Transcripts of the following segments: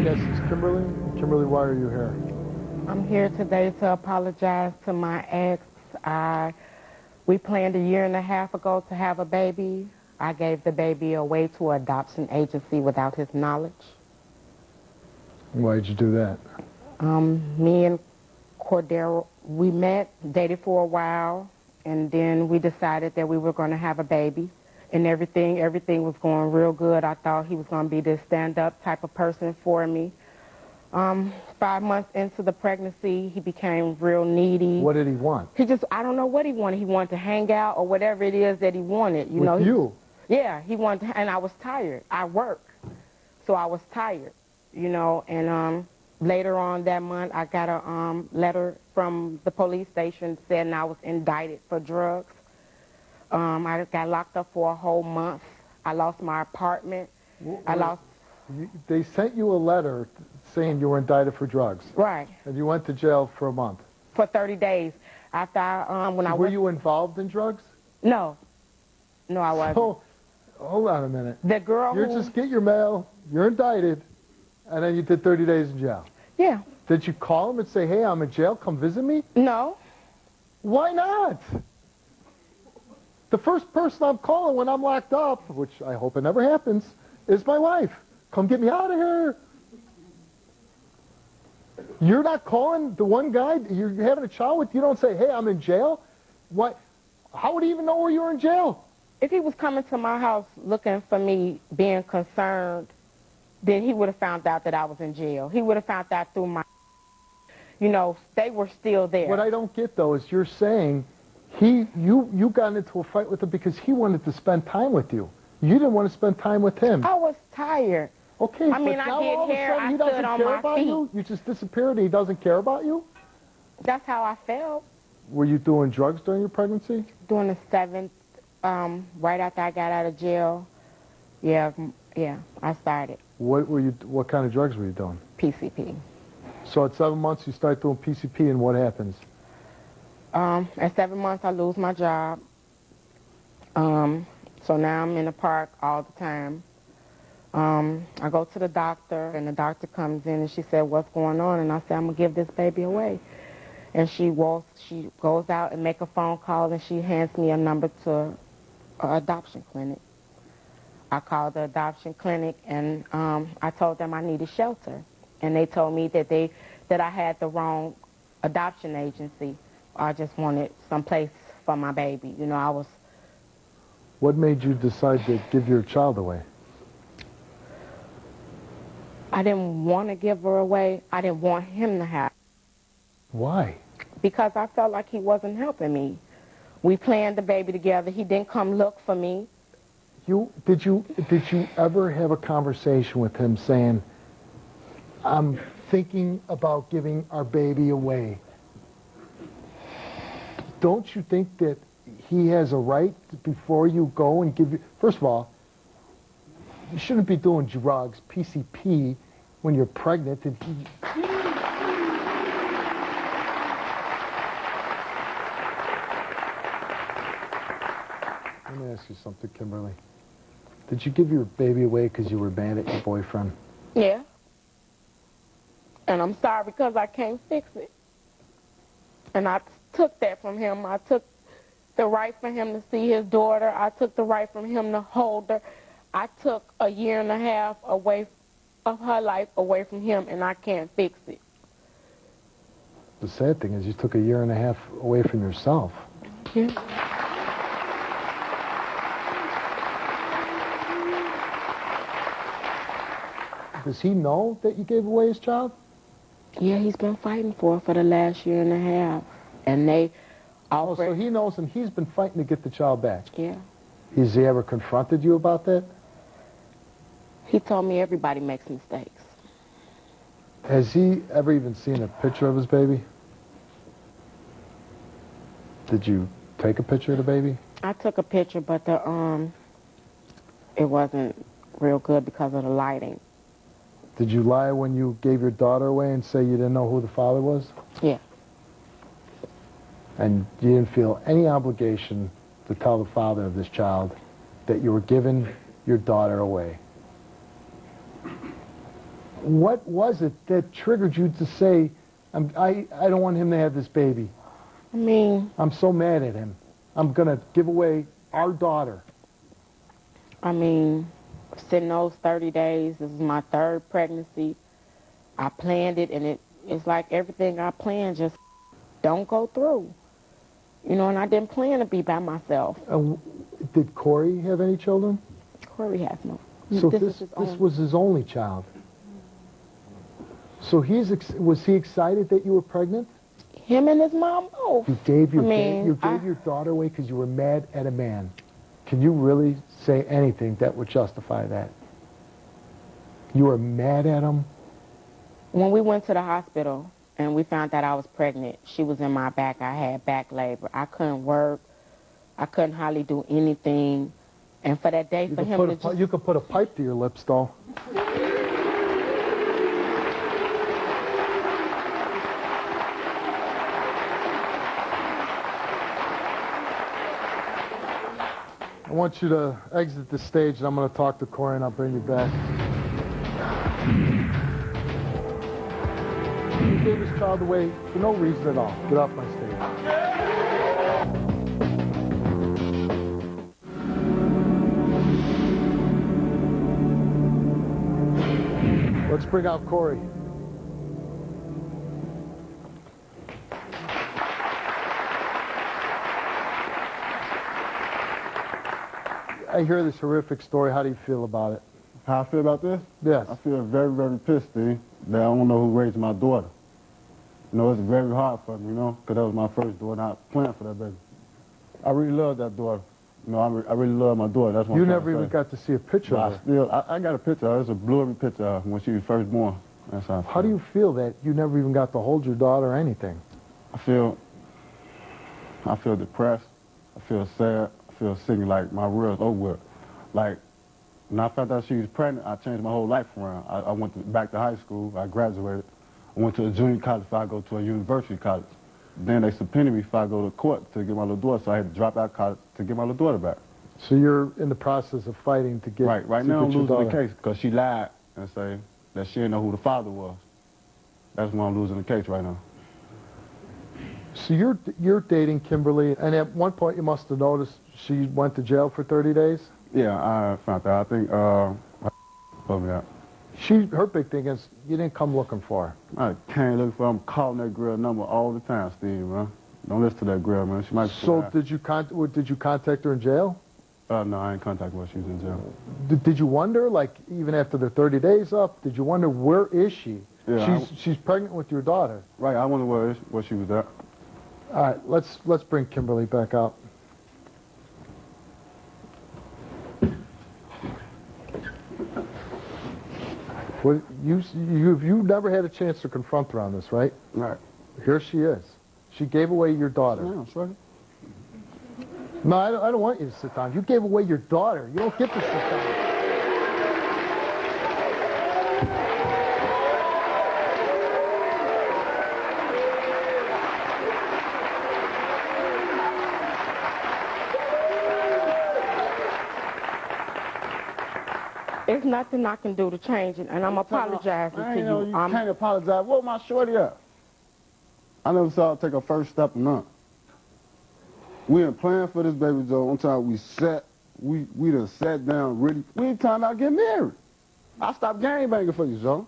Yes, it's Kimberly. Kimberly, why are you here? I'm here today to apologize to my ex. We planned 1.5 years ago to have a baby. I gave the baby away to an adoption agency without his knowledge. Why did you do that? Me and Cordero, we met, dated for a while, and then we decided that we were going to have a baby. And everything was going real good. I thought he was going to be this stand-up type of person for me. 5 months into the pregnancy, he became real needy. What did he want? I don't know what he wanted. He wanted to hang out or whatever it is that he wanted. With you? Yeah, he wanted to, and I was tired. I work, so I was tired, and later on that month, I got a letter from the police station saying I was indicted for drugs. I got locked up for a whole month. I lost my apartment. They sent you a letter saying you were indicted for drugs. Right. And you went to jail for a month. For 30 days. Were you involved in drugs? No. No, I wasn't. So, hold on a minute. The girl You just get your mail, you're indicted, and then you did 30 days in jail. Yeah. Did you call him and say, hey, I'm in jail, come visit me? No. Why not? The first person I'm calling when I'm locked up, which I hope it never happens, is my wife. Come get me out of here. You're not calling the one guy you're having a child with? You don't say, hey, I'm in jail? What? How would he even know where you were in jail? If he was coming to my house looking for me, being concerned, then he would have found out that I was in jail. He would have found out through my, they were still there. What I don't get, though, is you're saying you got into a fight with him because he wanted to spend time with you. You didn't want to spend time with him. I was tired. Okay, I mean, but I now did all of a hair, sudden he I doesn't stood on care my about feet. you? You just disappeared and he doesn't care about you? That's how I felt. Were you doing drugs during your pregnancy? During the 7th, right after I got out of jail, yeah, I started. What kind of drugs were you doing? PCP. So at 7 months you start doing PCP and what happens? At 7 months I lose my job. So now I'm in the park all the time. I go to the doctor, and the doctor comes in, and she said, what's going on? And I said, I'm going to give this baby away. And she goes out and make a phone call, and she hands me a number to an adoption clinic. I called the adoption clinic, and I told them I needed shelter. And they told me that I had the wrong adoption agency. I just wanted some place for my baby. What made you decide to give your child away? I didn't want to give her away. I didn't want him to have. Why? Because I felt like he wasn't helping me. We planned the baby together. He didn't come look for me. Did you ever have a conversation with him saying, I'm thinking about giving our baby away? Don't you think that he has a right before you go and give you... First of all, you shouldn't be doing drugs, PCP, when you're pregnant. And Let me ask you something, Kimberly. Did you give your baby away because you were mad at your boyfriend? Yeah. And I'm sorry because I can't fix it. And I took that from him. I took the right for him to see his daughter. I took the right from him to hold her. I took 1.5 years away of her life away from him, and I can't fix it. The sad thing is you took 1.5 years away from yourself. Yeah. Does he know that you gave away his child? Yeah, he's been fighting for it for the last 1.5 years. And they offered... Oh, so he knows and he's been fighting to get the child back? Yeah. Has he ever confronted you about that? He told me everybody makes mistakes. Has he ever even seen a picture of his baby? Did you take a picture of the baby? I took a picture, but it wasn't real good because of the lighting. Did you lie when you gave your daughter away and say you didn't know who the father was? Yeah. And you didn't feel any obligation to tell the father of this child that you were giving your daughter away? What was it that triggered you to say, I don't want him to have this baby? I mean, I'm so mad at him. I'm going to give away our daughter. I mean, sitting those 30 days, this is my third pregnancy. I planned it, and it's like everything I planned just don't go through. You know, and I didn't plan to be by myself. Did Corey have any children? Corey has no. So this was his only child. So was he excited that you were pregnant? Him and his mom both. You gave your daughter away because you were mad at a man. Can you really say anything that would justify that? You were mad at him? When we went to the hospital and we found out I was pregnant, she was in my back. I had back labor. I couldn't work. I couldn't hardly do anything. And for that day, for him to just... You could put a pipe to your lips, though. I want you to exit the stage, and I'm going to talk to Corey, and I'll bring you back. You gave his child away for no reason at all. Get off my stage. Let's bring out Corey. I hear this horrific story. How do you feel about it? How I feel about this? Yes. I feel very, very pissed, Steve, that I don't know who raised my daughter. You know, it's very hard for me, you know, because that was my first daughter, and I planned for that baby. I really love that daughter. You know, I really love my daughter. That's what You I'm never even got to see a picture of her. I got a picture of her. It's a blurry picture of her when she was first born. That's how I feel. How do you feel that you never even got to hold your daughter or anything? I feel depressed. I feel sad. I feel sick, like my world's over with. Like, when I found out she was pregnant, I changed my whole life around. I went back to high school. I graduated. I went to a junior college before I go to a university college. Then they subpoenaed me if I go to court to get my little daughter, so I had to drop out college to get my little daughter back. So you're in the process of fighting to get Right now I'm losing the case because she lied and say that she didn't know who the father was. That's why I'm losing the case right now. So you're dating Kimberly, and at one point you must have noticed she went to jail for 30 days? Yeah, I found out. I think told me that. Her big thing is you didn't come looking for her. I can't look for her. I'm calling that girl number all the time, Steve, man. Don't listen to that girl, man. She might. So did you contact her in jail? No, I ain't contacted her. She was in jail. Did you wonder, like, even after the 30 days up, did you wonder where is she? Yeah, she's pregnant with your daughter. Right. I wonder where she was at. All right, let's bring Kimberly back out. Well, you've never had a chance to confront her on this, right? Right. Here she is. She gave away your daughter. Yeah, sure. No, I don't want you to sit down. You gave away your daughter. You don't get to sit down. There's nothing I can do to change it, and I'm apologizing to you. You can't apologize. What my shorty at? I never saw her take her first step or none. We ain't planning for this baby, Joe. One time we done sat down really. We ain't time out to get married. I stopped gangbanging for you, Joe.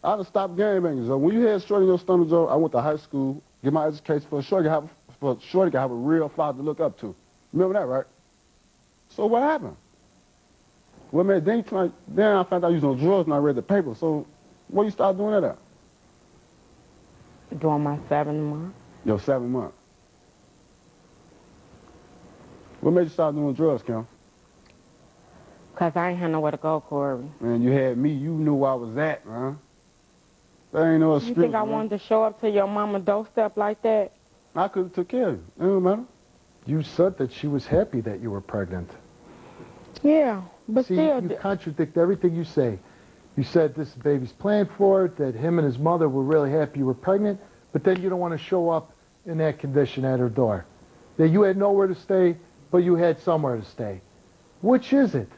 I done stopped gangbanging, Joe. When you had shorty in your stomach, Joe, I went to high school, get my education for a shorty to have a real father to look up to. Remember that, right? So what happened? Well, man, then I found out you was on drugs and I read the paper. So where you start doing that at? During my 7 months. Yo, 7 months. What made you start doing drugs, Kim? Because I ain't had nowhere to go, Corey. Man, you had me. You knew where I was at, man. That ain't no excuse, You think I man. wanted to show up to your mama doorstep like that? I could have took care of you. It don't matter. You said that she was happy that you were pregnant. Yeah, but See, still... you contradict everything you say. You said this baby's planned for it, that him and his mother were really happy you were pregnant, but then you don't want to show up in that condition at her door. That you had nowhere to stay, but you had somewhere to stay. Which is it?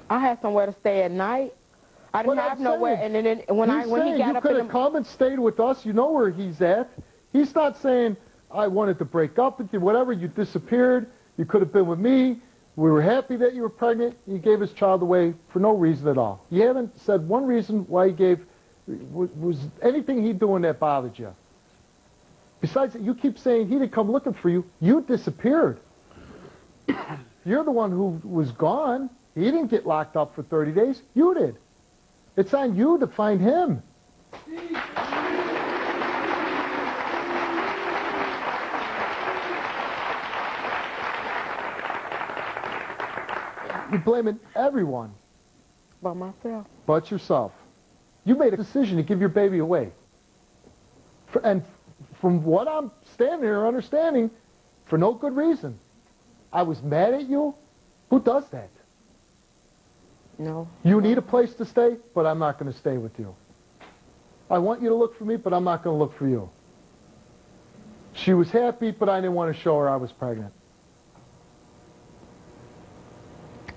I had somewhere to stay at night, I didn't But have I'm nowhere, saying, and then when he saying got you up could in have the... come and stayed with us. You know where he's at. He's not saying, I wanted to break up with you, whatever. You disappeared. You could have been with me. We were happy that you were pregnant. He gave his child away for no reason at all. You haven't said one reason why he gave, was anything he doing that bothered you. Besides that, you keep saying he didn't come looking for you. You disappeared. You're the one who was gone. He didn't get locked up for 30 days. You did. It's on you to find him. You're blaming everyone. By myself. But yourself. You made a decision to give your baby away. And from what I'm standing here understanding, for no good reason. I was mad at you. Who does that? No. You need a place to stay, but I'm not going to stay with you. I want you to look for me, but I'm not going to look for you. She was happy, but I didn't want to show her I was pregnant.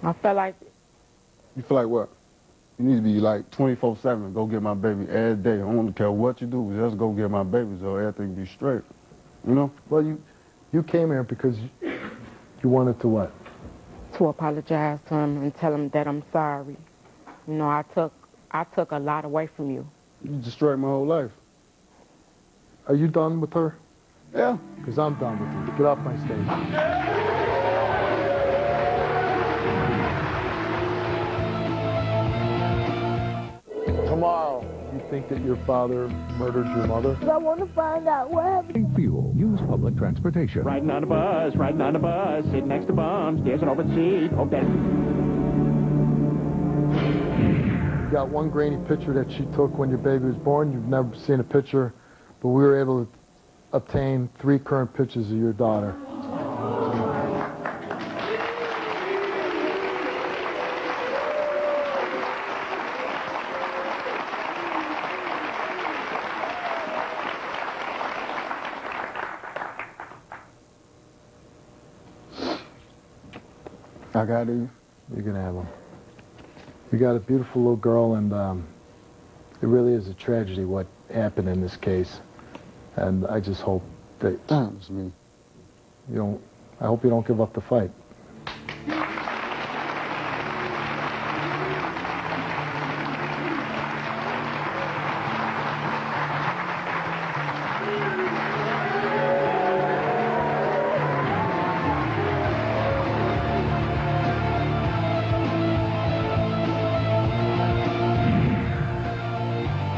I felt like... You feel like what? You need to be like 24/7. Go get my baby every day. I don't care what you do. Just go get my baby so everything be straight. You know? Well, you came here because you wanted to what? To apologize to him and tell him that I'm sorry. You know, I took a lot away from you. You destroyed my whole life. Are you done with her? Yeah. Because I'm done with you. Get off my stage. Tomorrow, you think that your father murdered your mother? I want to find out what happened. Fuel. Use public transportation. Riding on a bus, sitting next to bums, gazing over the seat, hope that... You got one grainy picture that she took when your baby was born. You've never seen a picture, but we were able to obtain 3 current pictures of your daughter. I got these. You can have them. You got a beautiful little girl, and it really is a tragedy what happened in this case. And I just hope that Damn, it's me. you don't. I hope you don't give up the fight.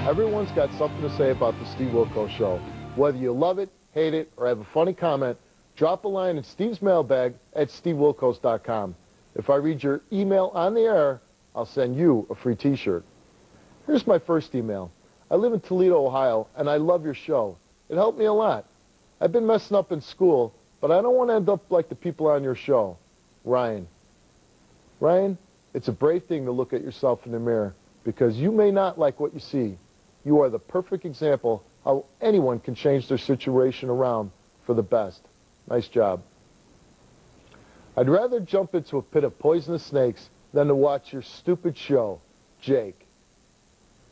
Everyone's got something to say about the Steve Wilkos Show. Whether you love it, hate it, or have a funny comment, drop a line in Steve's mailbag at stevewilkos.com. If I read your email on the air, I'll send you a free t-shirt. Here's my first email. I live in Toledo, Ohio, and I love your show. It helped me a lot. I've been messing up in school, but I don't want to end up like the people on your show. Ryan. Ryan, it's a brave thing to look at yourself in the mirror, because you may not like what you see. You are the perfect example how anyone can change their situation around for the best. Nice job. I'd rather jump into a pit of poisonous snakes than to watch your stupid show, Jake.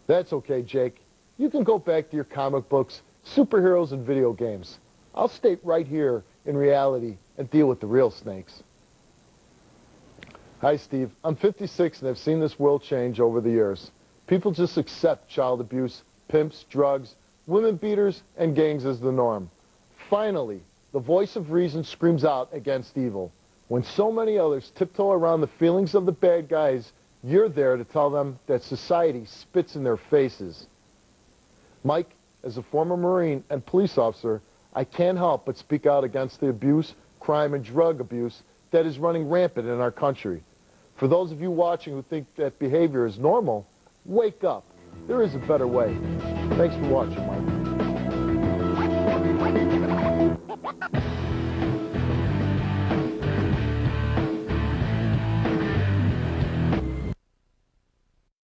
That's okay, Jake. You can go back to your comic books, superheroes, and video games. I'll stay right here in reality and deal with the real snakes. Hi, Steve. I'm 56 and I've seen this world change over the years. People just accept child abuse, pimps, drugs, women beaters, and gangs as the norm. Finally, the voice of reason screams out against evil. When so many others tiptoe around the feelings of the bad guys, you're there to tell them that society spits in their faces. Mike, as a former Marine and police officer, I can't help but speak out against the abuse, crime, and drug abuse that is running rampant in our country. For those of you watching who think that behavior is normal, wake up. There is a better way. Thanks for watching, Mike.